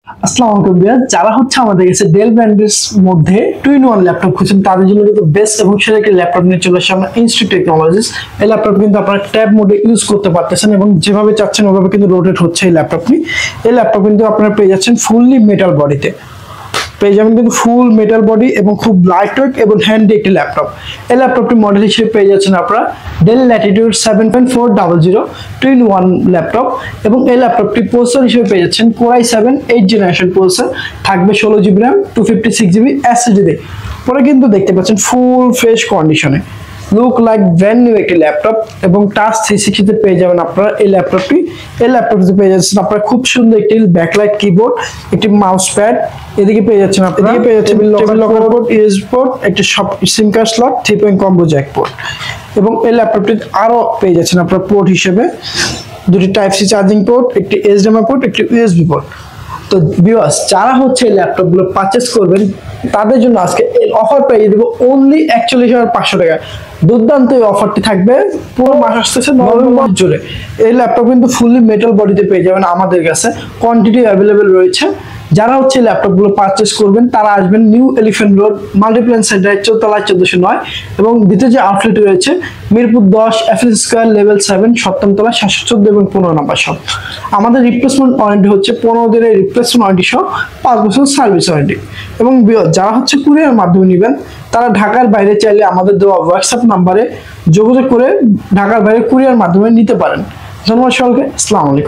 আসসালামু আলাইকুম ভিউয়ার, যারা হচ্ছে আমাদের কাছে ডেল ব্র্যান্ডের মধ্যে 2-in-1 ল্যাপটপ খুঁজছেন তাদের জন্য কিন্তু বেস্ট এবং সেরা একটা ল্যাপটপ নিয়ে চলে আসছে আমরা ইনস্টিটিউট টেকনোলজিস। এই ল্যাপটপ কিন্তু আপনারা ট্যাব মোডে ইউজ করতে পারতেছেন এবং যেভাবে চাচ্ছেন ওভাবে কিন্তু রোটেট হচ্ছে এই ল্যাপটপটি। এই ল্যাপটপ কিন্তু আপনারা পেয়ে যাচ্ছেন ফুললি মেটাল বডিতে, পেয়ে যাবেন কিন্তু ফুল মেটাল বডি এবং খুব লাইট ওয়েট এবং হ্যান্ডি একটি ল্যাপটপ। এই ল্যাপটপটি মডেল হিসেবে পেয়ে যাচ্ছেন আপনারা ডেল ল্যাটিটিউড 7.400 2-in-1 ল্যাপটপ এবং এই ল্যাপটপটি প্রসেসর হিসেবে পেয়ে যাচ্ছেন Core i7 8th generation processor, থাকবে 16GB RAM 256GB SSD। পরে কিন্তু দেখতে পাচ্ছেন ফুল ফ্রেশ কন্ডিশনে, লুক লাইক ব্র্যান্ড নিউ একটি ল্যাপটপ এবং টাচ 360 তে পেয়ে যাবেন আপনারা এই ল্যাপটপটি। এই ল্যাপটপটিতে পেয়ে যাচ্ছেন আপনারা খুব সুন্দর একটি ব্যাকলাইট কিবোর্ড, একটি মাউস প্যাড, এদিকে পেয়ে যাচ্ছেন আপনারা এদিকে পেয়ে যাচ্ছেন table locker port, USB port, একটি SIM card slot, 3 combo jack port এবং এই ল্যাপটপটিতে আরো পেয়ে যাচ্ছেন আপনারা পোর্ট হিসেবে দুটি টাইপ সি চার্জিং পোর্ট, একটি এইচডিএমআই পোর্ট, একটি ইউএসবি পোর্ট। তো ভিউয়ার্স, যারা হচ্ছে এই ল্যাপটপগুলো পারচেজ করবেন তাদের জন্য আজকে এই অফার পেয়ে দেবো অনলি 41,500 টাকা। দুর্দান্ত এই অফারটি থাকবে পুরো মাস আসতেছে নভেম্বর জুড়ে। এই ল্যাপটপ কিন্তু ফুললি মেটাল বডিতে পেয়ে যাবেন আমাদের কাছে, কোয়ান্টিটি অ্যাভেলেবেল রয়েছে। যারা হচ্ছে ল্যাপটপগুলো পারচেজ করবেন তারা আসবেন New Elephant Road Multiplan Centre 14তলায় 1409 এবং দ্বিতীয় যে আউটলেট রয়েছে মিরপুর 10 এফএস স্কয়ার লেভেল 7 সপ্তম তলা 714 এবং 15 নম্বর শপ। আমাদের রিপ্লেসমেন্ট ওয়ারেন্টি হচ্ছে 15 দিনের রিপ্লেসমেন্ট ওয়ারেন্টি সহ 5 বছর সার্ভিস ওয়ারেন্টি। এবং যারা হচ্ছে কুরিয়ার মাধ্যমে নেবেন তারা ঢাকার বাইরে চাইলে আমাদের দেওয়া হোয়াটসঅ্যাপ নাম্বারে যোগাযোগ করে ঢাকার বাইরে কুরিয়ার মাধ্যমে নিতে পারেন। ধন্যবাদ সকলকে, আসসালামু আলাইকুম।